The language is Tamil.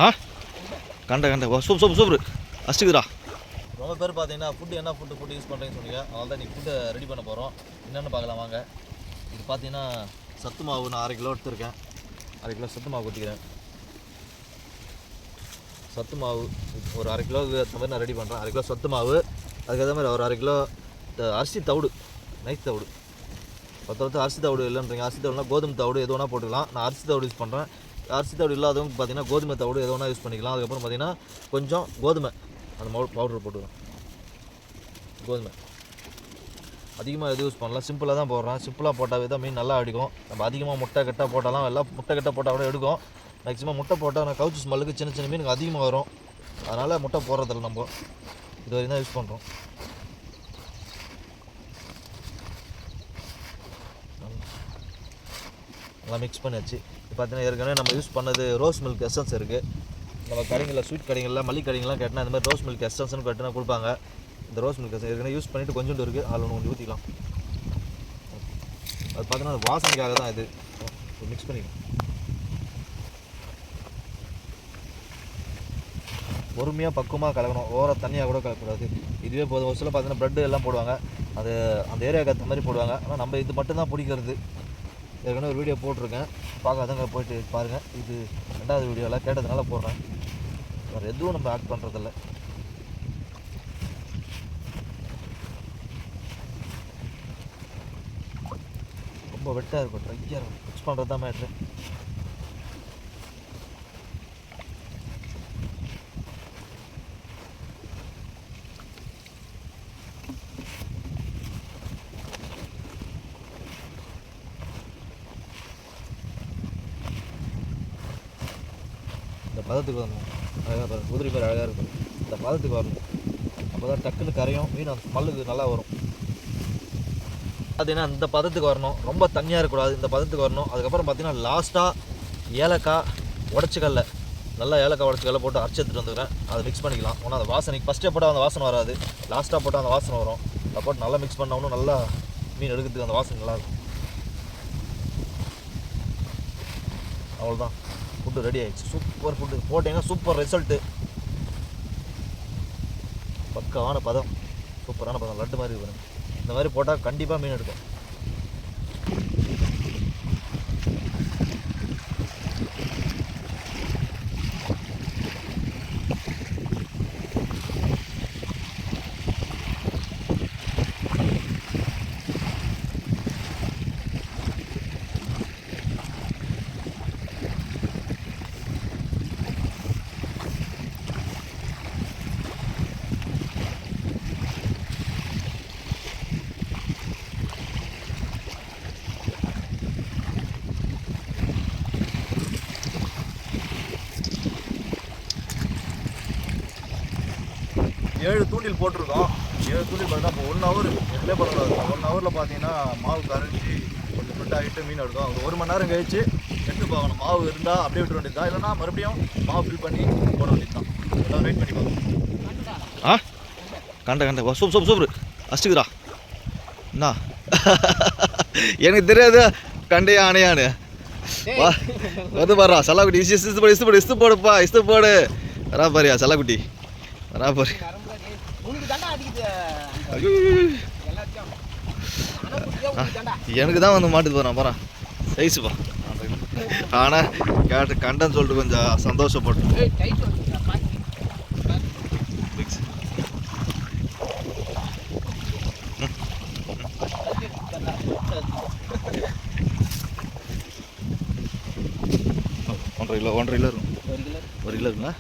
ஆ கண்ட சூப்பர் அஸ்ட்டுக்குறா. ரொம்ப பேர் பார்த்தீங்கன்னா ஃபுட்டு என்ன ஃபுட்டு யூஸ் பண்ணுறேன்னு சொன்னீங்க. அதனால தான் இன்றைக்கி ஃபுட்டை ரெடி பண்ண போகிறோம். என்னென்னு பார்க்கலாம் வாங்க. இது பார்த்தீங்கன்னா சத்து மாவு நான் 1/2 கிலோ எடுத்துருக்கேன். 1/2 கிலோ சத்து மாவு கொட்டிக்கிறேன். சத்து மாவு ஒரு 1/2 கிலோவுக்கு ஏற்ற மாதிரி நான் ரெடி பண்ணுறேன். 1/2 கிலோ சத்து மாவு, அதுக்கேற்ற மாதிரி ஒரு 1/2 கிலோ அரிசி தவிடு, நைஸ் தவிடு. 10 அரிசி தவிடு இல்லைன்றீங்க. அரிசி தவிடுனா கோதுமை தவிடு எது வேணால் போட்டுக்கலாம். நான் அரிசி தவிடு யூஸ் பண்ணுறேன். அரிசி தவிடு இல்லாதவங்க பார்த்தீங்கன்னா கோதுமை தவிடு எது வேணால் யூஸ் பண்ணிக்கலாம். அதுக்கப்புறம் பார்த்தீங்கன்னா கொஞ்சம் கோதுமை அந்த பவுடர் போட்டுக்கலாம். கோதுமை அதிகமாக எது யூஸ் பண்ணலாம், சிம்பிளாக தான் போடுறேன். சிம்பிளாக போட்டாவே தான் மீன் நல்லா அடிக்கும். நம்ம அதிகமாக முட்டை கட்டாக போட்டாலும் எல்லாம் முட்டை கட்டாக போட்டால் கூட எடுக்கும். மேக்ஸிமம் முட்டை போட்டால் நான் கவுச்சி ஸ்மெல்லுக்கு சின்ன மீனுக்கு அதிகமாக வரும். அதனால் முட்டை போடுறதில்ல. நம்ம இது வரைக்கும் தான் யூஸ் பண்ணுறோம். நல்லா மிக்ஸ் பண்ணியாச்சு. இப்போ பார்த்தீங்கன்னா ஏற்கனவே நம்ம யூஸ் பண்ணது ரோஸ் மில்க் எசன்ஸ் இருக்குது. நம்ம கடைங்களில் ஸ்வீட் கடைங்களில் மல்லிகை கடைங்கள்லாம் கேட்டால் இந்த மாதிரி ரோஸ் மில்க் எசன்ஸ்னு கேட்டுனா கொடுப்பாங்க. இந்த ரோஸ் மில்க் எசன்ஸ் ஏற்கனவே யூஸ் பண்ணிவிட்டு கொஞ்சோண்டு இருக்குது. அதில் ஒன்று கொஞ்சம் ஊற்றிக்கலாம். அது பார்த்தீங்கன்னா அது வாசனைக்காக தான் இது. மிக்ஸ் பண்ணிக்கலாம். பொறுமையாக பக்குவமாக கலக்கணும். ஓவராக தண்ணியாக கூட கலக்கக்கூடாது. இதுவே போதும். ஒரு சில பார்த்தீங்கன்னா ப்ரெட்டு எல்லாம் போடுவாங்க. அது அந்த ஏரியாவுக்கு ஏற்ற மாதிரி போடுவாங்க. ஆனால் நம்ம இது மட்டும்தான் பிடிக்கிறது. ஏற்கனவே ஒரு வீடியோ போட்டிருக்கேன், பார்க்காதவங்க போய்ட்டு பாருங்கள். இது 2வது வீடியோவில் கேட்டதுனால போடுறேன். வேறு எதுவும் நம்ம ஆட் பண்ணுறதில்ல. ரொம்ப வெட்டாக இருக்கும், ட்ரையாக இருக்கும். மிக்ஸ் பண்ணுறது தான் மேட்ரு. இந்த பதத்துக்கு வரணும். அழகாக பாருங்கள், குதிரை பேர் அழகாக இருக்கும். இந்த பதத்துக்கு வரணும். அப்போ தான் டக்குன்னு கரையும் மீன். அந்த ஸ்மெல்லுக்கு நல்லா வரும். பார்த்தீங்கன்னா இந்த பதத்துக்கு வரணும். ரொம்ப தண்ணியாக இருக்கக்கூடாது. இந்த பதத்துக்கு வரணும். அதுக்கப்புறம் பார்த்தீங்கன்னா லாஸ்ட்டாக ஏலக்காய் உடச்சிக்கல்ல, நல்லா ஏலக்காய் உடச்சிக்கல்ல போட்டு அரைச்சி எடுத்துகிட்டு வந்துக்கிறேன். அதை மிக்ஸ் பண்ணிக்கலாம். ஒன்றும் அந்த வாசனைக்கு ஃபஸ்ட்டே போட்டால் அந்த வாசனை வராது. லாஸ்ட்டாக போட்டால் அந்த வாசனை வரும். அதை போட்டு நல்லா மிக்ஸ் பண்ணவனும் நல்லா மீன் எடுக்கிறதுக்கு அந்த வாசனை நல்லாயிருக்கும். அவ்வளோதான், ஃபுட்டு ரெடி ஆகிடுச்சு. சூப்பர் ஃபுட்டு போட்டிங்கன்னா சூப்பர் ரிசல்ட்டு. பக்காவான பதம், சூப்பரான பதம், லட்டு மாதிரி வரும். இந்த மாதிரி போட்டால் கண்டிப்பாக மீன் எடுக்கும். ஏழு தூண்டில் போட்டிருக்கோம். 7 தூண்டில் பார்த்தீங்கன்னா இப்போ 1 ஹவர் எதுலேயே பண்ணக்கூடாது. 1 ஹவரில் பார்த்தீங்கன்னா மாவு கரைஞ்சி கொஞ்சம் ஃபிட் ஆகிட்டு மீன் எடுக்கும். அவங்க 1 மணி நேரம் கழிச்சு எடுத்து பார்க்கணும். மாவு இருந்தால் அப்படியே விட்டு வேண்டியது தான், இல்லைனா மறுபடியும் மாவு ஃபில் பண்ணி போட வேண்டியது தான். எல்லாம் வெயிட் பண்ணி பார்க்கணும். ஆ கண்ட சூப்பர் அஸ்ட்டுக்குறா. என்ன எனக்கு தெரியாது கண்டையா ஆனையானு வந்து பாடுறா. சல்லாக்குட்டி இஸ்து போடுப்பா, இஸ்து போடு. வரா பாரியா சல்லாக்குட்டி, வரா பாரு. எனக்கு தான் வந்து மாட்டுது போகிறான் பாரு. சைஸுப்பா. ஆனால் கேட்டு கண்டன்னு சொல்லிட்டு கொஞ்சம் சந்தோஷப்பட்டு ஒன்றரை கிலோ இருக்கும். 1 கிலோ இருக்குங்களா?